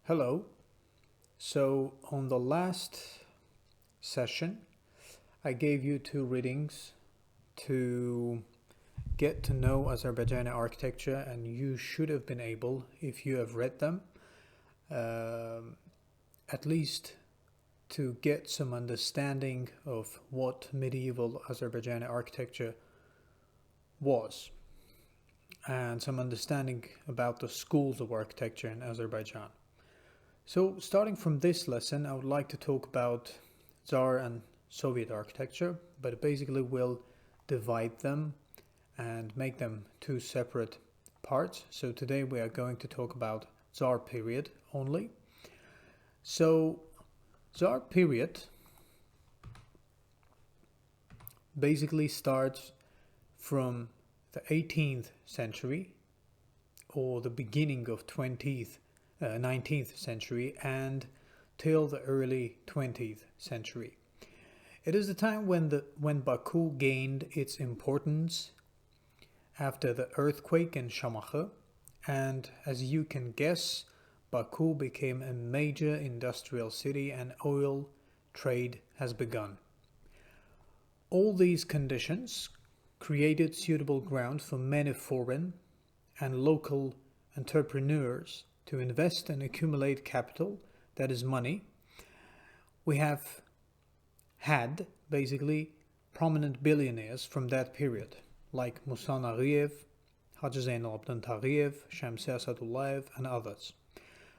Hello. So, on the last session, I gave you two readings to get to know Azerbaijani architecture, and you should have been able, if you have read them, um, at least to get some understanding of what medieval Azerbaijani architecture was, and some understanding about the schools of architecture in Azerbaijan. So, starting from this lesson, I would like to talk about Tsar and Soviet architecture, but basically we'll divide them and make them two separate parts. So, today we are going to talk about Tsar period only. So, Tsar period basically starts from the 18th century or the beginning of 19th century and till the early 20th century. It is the time when Baku gained its importance after the earthquake in Şamaxı, and as you can guess, Baku became a major industrial city and oil trade has begun. All these conditions created suitable ground for many foreign and local entrepreneurs to invest and accumulate capital, that is money. We have had basically prominent billionaires from that period, like Musa Nagiev, Hacı Zeynalabdin Tagiev, Shamsi Asadullayev, and others.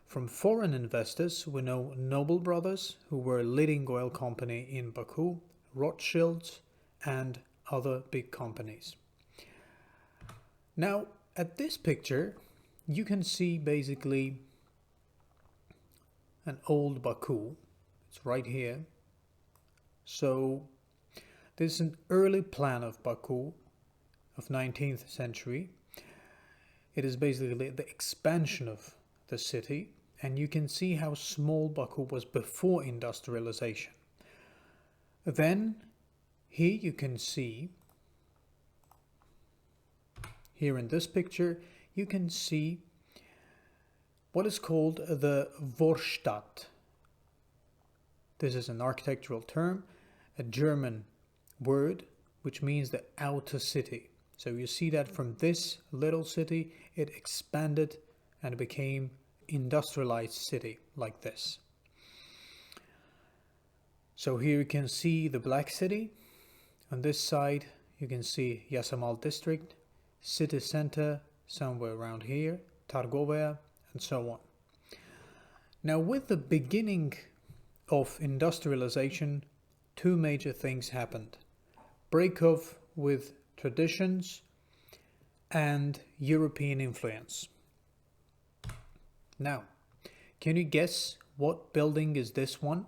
From foreign investors, we know Noble Brothers, who were a leading oil company in Baku, Rothschilds, and other big companies. Now, at this picture, you can see basically an old Baku. It's right here. So this is an early plan of Baku of 19th century. It is basically the expansion of the city, and you can see how small Baku was before industrialization. Then here you can see, here in this picture, you can see what is called the Vorstadt. This is an architectural term, a German word, which means the outer city. So you see that from this little city, it expanded and became industrialized city like this. So here you can see the Black City. On this side, you can see Yasamal district, city center, somewhere around here, Targovia, and so on. Now, with the beginning of industrialization, two major things happened: break off with traditions and European influence. Now, can you guess what building is this one?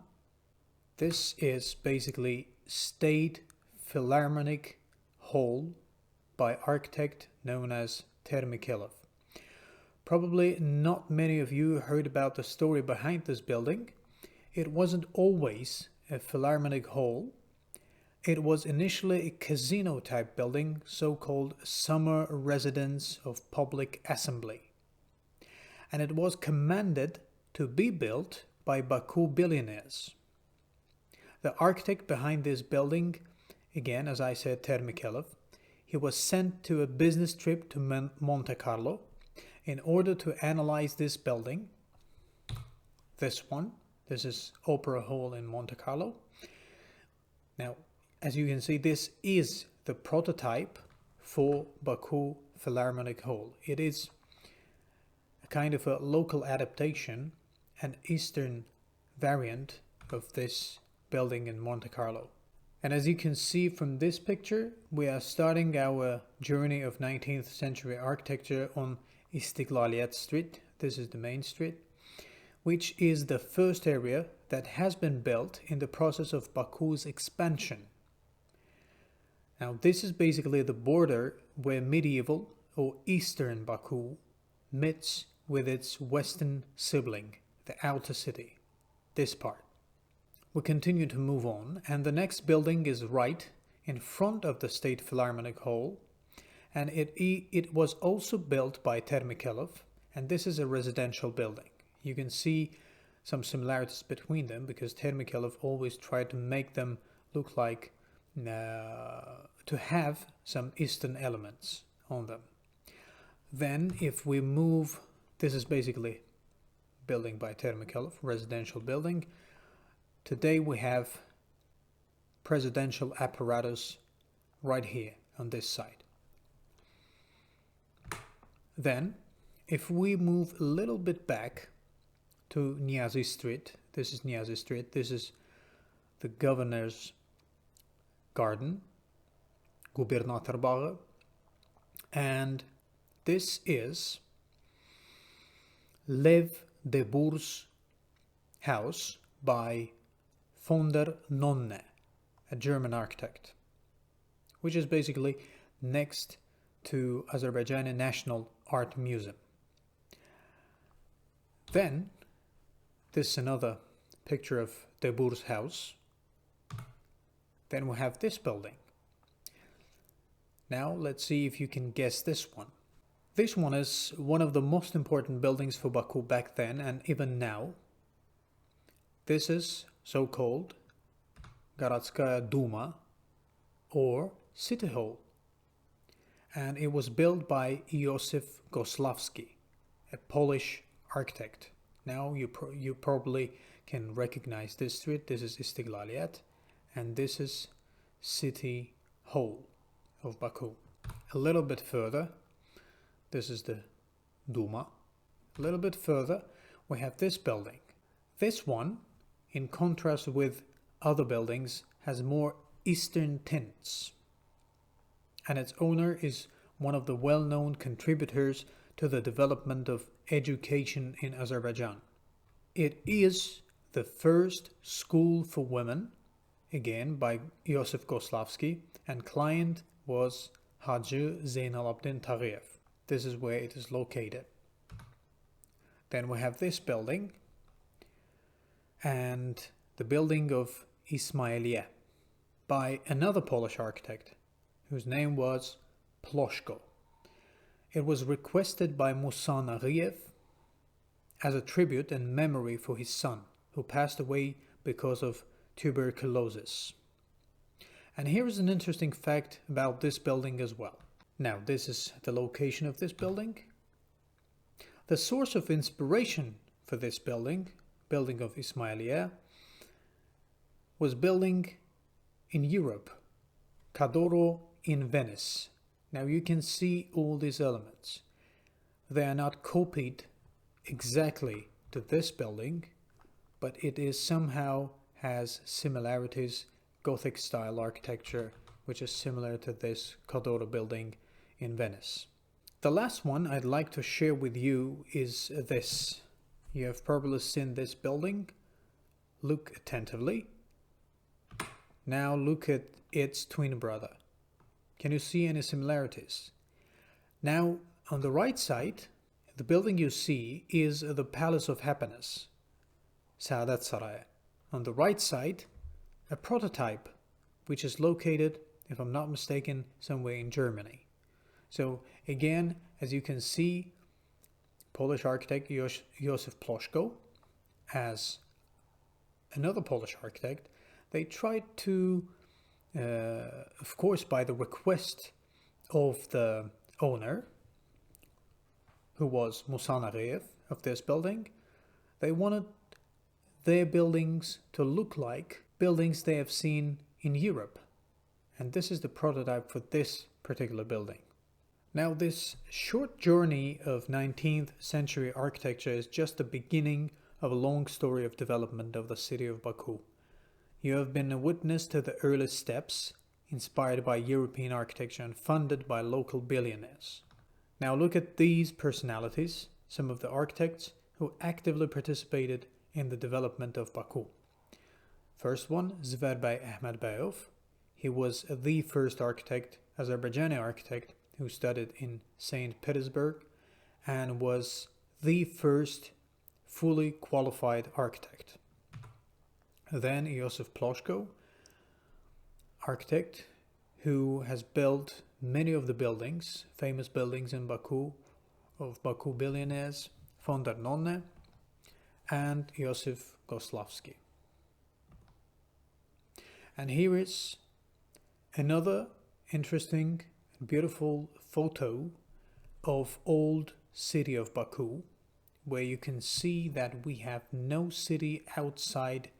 This is basically State Philharmonic Hall by architect known as Termikilov. Probably not many of you heard about the story behind this building. It wasn't always a Philharmonic Hall. It was initially a casino type building, so-called summer residence of public assembly. And it was commanded to be built by Baku billionaires. The architect behind this building, again, as I said, Termikilov, he was sent to a business trip to Monte Carlo in order to analyze this building. This one, this is Opera Hall in Monte Carlo. Now, as you can see, this is the prototype for Baku Philharmonic Hall. It is a kind of a local adaptation, an Eastern variant of this building in Monte Carlo. And as you can see from this picture, we are starting our journey of 19th century architecture on Istiglaliyet Street. This is the main street, which is the first area that has been built in the process of Baku's expansion. Now, this is basically the border where medieval or Eastern Baku meets with its western sibling, the outer city, this part. We continue to move on, and the next building is right in front of the State Philharmonic Hall, and it was also built by Termikilov, and this is a residential building. You can see some similarities between them because Termikhalov always tried to make them look like to have some Eastern elements on them. Then if we move, this is basically building by Termikhalov, residential building. Today we have presidential apparatus right here on this side. Then if we move a little bit back to Niazi Street, this is Niazi Street, this is the governor's garden, Gubernatorbağı, and this is Lev de Bour's house by von der Nonne, a German architect, which is basically next to Azerbaijani National Art Museum. Then this is another picture of de Bour's house. Then we have this building. Now let's see if you can guess this one. This one is one of the most important buildings for Baku back then and even now. This is so-called Garadskaya Duma or City Hall. And it was built by Józef Gosławski, a Polish architect. Now you probably can recognize this street. This is Istiglaliat and this is City Hall of Baku. A little bit further, this is the Duma. A little bit further, we have this building. This one, in contrast with other buildings, has more Eastern tints. And its owner is one of the well-known contributors to the development of education in Azerbaijan. It is the first school for women, again by Józef Gosławski, and client was Hacı Zeynalabdin Tağıyev. This is where it is located. Then we have this building and the building of Ismailiye by another Polish architect whose name was Ploszko. It was requested by Musa Nariev as a tribute and memory for his son who passed away because of tuberculosis. And here is an interesting fact about this building as well. Now, this is the location of this building. The source of inspiration for this building of Ismailiye, was building in Europe, Cadoro in Venice. Now you can see all these elements. They are not copied exactly to this building, but it is somehow has similarities, Gothic style architecture, which is similar to this Cadoro building in Venice. The last one I'd like to share with you is this. You have probably seen this building. Look attentively. Now look at its twin brother. Can you see any similarities? Now on the right side, the building you see is the Palace of Happiness, Saadet Sarayı. On the right side, a prototype which is located, if I'm not mistaken, somewhere in Germany. So again, as you can see, Polish architect Józef Ploszko as another Polish architect, they tried to, of course by the request of the owner, who was Musa Nariev of this building, they wanted their buildings to look like buildings they have seen in Europe. And this is the prototype for this particular building. Now this short journey of 19th century architecture is just the beginning of a long story of development of the city of Baku. You have been a witness to the early steps inspired by European architecture and funded by local billionaires. Now look at these personalities, some of the architects who actively participated in the development of Baku. First one, Zverbay Ahmedbayov. He was the first architect, Azerbaijani architect, who studied in St. Petersburg and was the first fully qualified architect. Then Józef Ploszko, architect who has built many of the buildings, famous buildings in Baku, of Baku billionaires, von der Nonne. and Joseph Goslavsky. And here is another interesting and beautiful photo of old city of Baku, where you can see that we have no city outside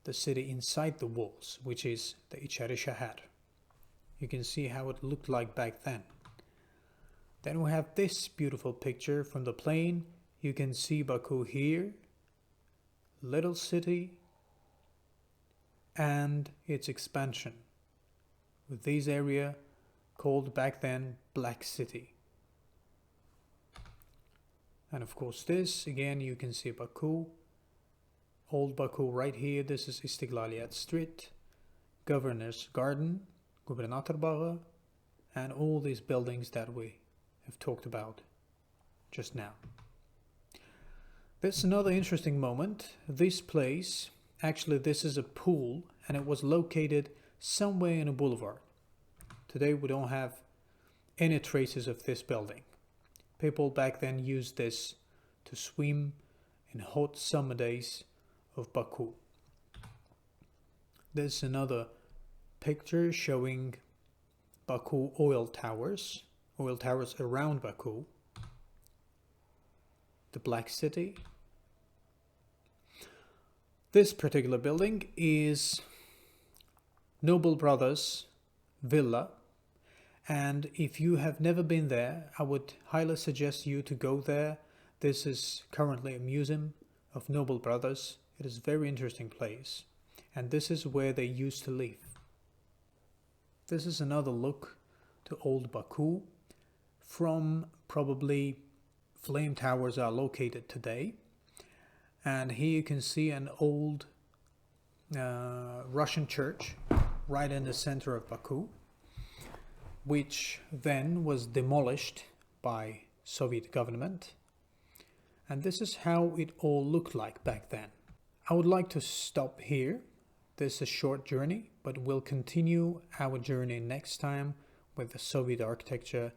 the city inside the walls, which is the İçeri Şehir. You can see how it looked like back then. Then we have this beautiful picture from the plane. You can see Baku here, little city, and its expansion, with this area called back then Black City. And of course this, again, you can see Baku, old Baku right here. This is İstiklaliyet Street, Governor's Garden, Gubernator Bağı, and all these buildings that we have talked about just now. There's another interesting moment. This place, actually this is a pool, and it was located somewhere in a boulevard. Today we don't have any traces of this building. People back then used this to swim in hot summer days of Baku. There's another picture showing Baku oil towers around Baku, the Black City. This particular building is Noble Brothers Villa, and if you have never been there, I would highly suggest you to go there. This is currently a museum of Noble Brothers. It is a very interesting place, and this is where they used to live. This is another look to old Baku from probably flame towers are located today. And here you can see an old Russian church right in the center of Baku, which then was demolished by Soviet government. And this is how it all looked like back then. I would like to stop here. This is a short journey, but we'll continue our journey next time with the Soviet architecture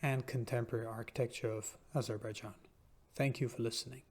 and contemporary architecture of Azerbaijan. Thank you for listening.